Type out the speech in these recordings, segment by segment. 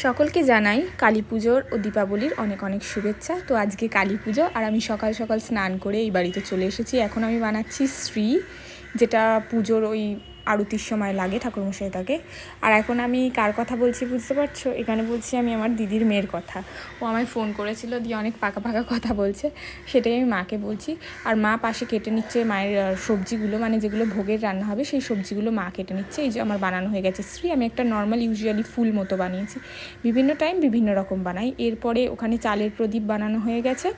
সকলকে জানাই কালী পুজোর ও দীপাবলির অনেক অনেক শুভেচ্ছা। তো আজকে কালী পুজো আর আমি সকাল সকাল স্নান করে এই বাড়িতে চলে এসেছি। এখন আমি বানাচ্ছি শ্রী, যেটা পুজোর ওই আরতির সময় লাগে, ঠাকুরমশাই থাকে। আর এখন আমি কার কথা বলছি বুঝতে পারছো? এখানে বলছি আমি আমার দিদির মেয়ের কথা। ও আমায় ফোন করেছিল, দিয়ে অনেক পাকা পাকা কথা বলছে, সেটাই আমি মাকে বলছি। আর মা পাশে কেটে নিচ্ছে মায়ের সবজিগুলো, মানে যেগুলো ভোগের রান্না হবে সেই সবজিগুলো মা কেটে নিচ্ছে। এই যে আমার বানানো হয়ে গেছে শ্রী। আমি একটা নর্মাল ইউজুয়ালি ফুল মতো বানিয়েছি, বিভিন্ন টাইম বিভিন্ন রকম বানাই। এরপরে ওখানে চালের প্রদীপ বানানো হয়ে গেছে,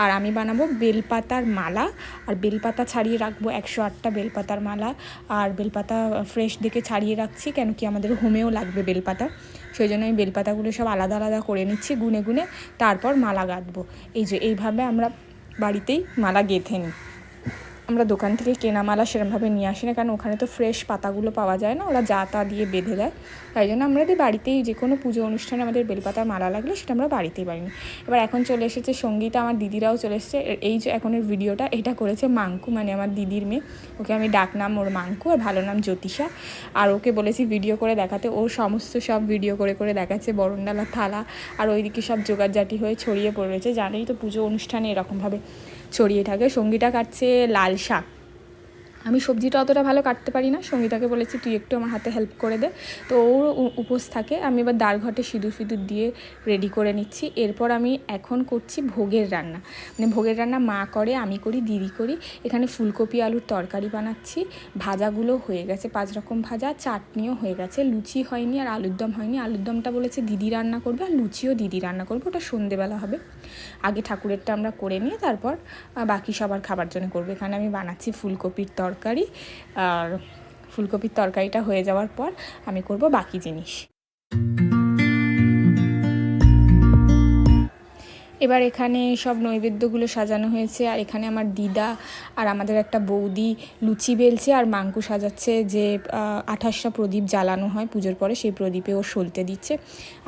আর আমি বানাবো বেলপাতার মালা। আর বেলপাতা ছাড়িয়ে রাখবো 108টা বেলপাতার মালা। আর বেলপাতা ফ্রেশ দেখে ছাড়িয়ে রাখছি, কেন কি আমাদের হোমেও লাগবে বেলপাতা, সেই জন্য আমি বেলপাতাগুলো সব আলাদা আলাদা করে নিচ্ছি গুনে গুনে, তারপর মালা গাঁথবো। এই যে এইভাবে আমরা বাড়িতেই মালা গেঁথে নিই। আমরা দোকান থেকে কেনা মালা সেরকমভাবে নিয়ে আসি না, কারণ ওখানে তো ফ্রেশ পাতাগুলো পাওয়া যায় না, ওরা যা তা দিয়ে বেঁধে দেয়। তাই জন্য আমাদের বাড়িতেই যে কোনো পুজো অনুষ্ঠানে আমাদের বেলপাতার মালা লাগলে সেটা আমরা বাড়িতেই বানিয়ে। এবার এখন চলে এসেছে সঙ্গীতা, আমার দিদিরাও চলে এসেছে। এই যে এখনের ভিডিওটা এটা করেছে মাঙ্কু, মানে আমার দিদির মেয়ে। ওকে আমি ডাকনাম ওর মাঙ্কু, আর ভালো নাম জ্যোতিষা। আর ওকে বলেছি ভিডিও করে দেখাতে, ও সমস্ত সব ভিডিও করে করে দেখাচ্ছে, বরণডালা থালা আর ওইদিকে সব জোগাড়জাটি হয়ে ছড়িয়ে পড়ে রয়েছে। জানোই তো পুজো অনুষ্ঠানে এরকমভাবে ছড়িয়ে থাকে। সঙ্গীতা কাটছে লাল শাক। আমি সবজিটা অতটা ভালো কাটতে পারি না, সঙ্গীতাকে বলেছি তুই একটু আমার হাতে হেল্প করে দে। তো ওর উপোস থাকে। আমি এবার দাঁড় ঘটে সিঁদুর ফিঁদুর দিয়ে রেডি করে নিচ্ছি। এরপর আমি এখন করছি ভোগের রান্না, মানে ভোগের রান্না মা করে, আমি করি, দিদি করি। এখানে ফুলকপি আলুর তরকারি বানাচ্ছি। ভাজাগুলো হয়ে গেছে 5 রকম ভাজা, চাটনিও হয়ে গেছে, লুচি হয়নি আর আলুর দম হয়নি। আলুর দমটা বলেছে দিদি রান্না করবে, আর লুচিও দিদি রান্না করবে, ওটা সন্ধেবেলা হবে। আগে ঠাকুরেরটা আমরা করে নিয়ে তারপর বাকি সবার খাবার জন্য করবো। এখানে আমি বানাচ্ছি ফুলকপির তরকারি, আর ফুলকপির তরকারিটা হয়ে যাওয়ার পর আমি করব বাকি জিনিস। এবার এখানে সব নৈবেদ্যগুলো সাজানো হয়েছে, আর এখানে আমার দিদা আর আমাদের একটা বৌদি লুচি বেলছে, আর মাঙ্কু সাজাচ্ছে যে 28টা প্রদীপ জ্বালানো হয় পুজোর পরে, সেই প্রদীপে ও সলতে দিচ্ছে।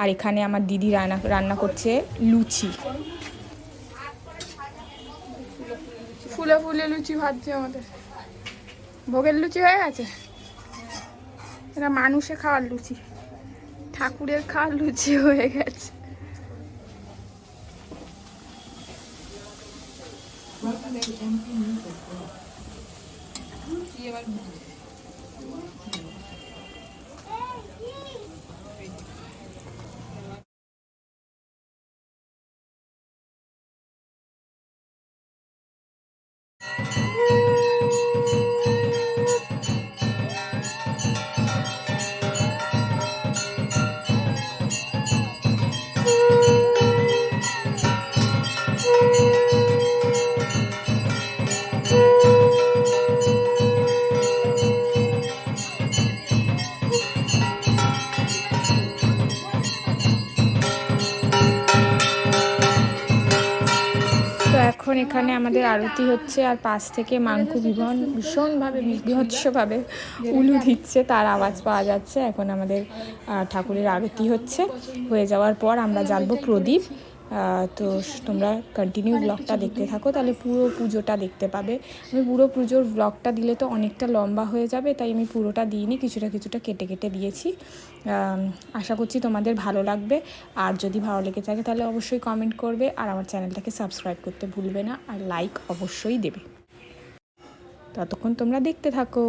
আর এখানে আমার দিদি রান্না করছে লুচি। ফুলে ফুলে লুচি ভাজছে আমাদের। ভোগের লুচি হয়ে গেছে, এটা মানুষে খাওয়ার লুচি, ঠাকুরের খাওয়ার লুচি হয়ে গেছে। এখন এখানে আমাদের আরতি হচ্ছে, আর পাশ থেকে মাঙ্কু ভীষণভাবে বিভৎসভাবে উলু দিচ্ছে, তার আওয়াজ পাওয়া যাচ্ছে। এখন আমাদের ঠাকুরের আরতি হচ্ছে, হয়ে যাওয়ার পর আমরা জ্বালবো প্রদীপ। তো তোমরা কন্টিনিউ ব্লগটা দেখতে থাকো, তাহলে পুরো পুজোটা দেখতে পাবে। আমি পুরো পুজোর ব্লগটা দিলে তো অনেকটা লম্বা হয়ে যাবে, তাই আমি পুরোটা দিইনি, কিছুটা কিছুটা কেটে কেটে দিয়েছি। আশা করছি তোমাদের ভালো লাগবে। আর যদি ভালো লেগে থাকে তাহলে অবশ্যই কমেন্ট করবে, আর আমার চ্যানেলটাকে সাবস্ক্রাইব করতে ভুলবে না, আর লাইক অবশ্যই দেবে। ততক্ষণ তোমরা দেখতে থাকো।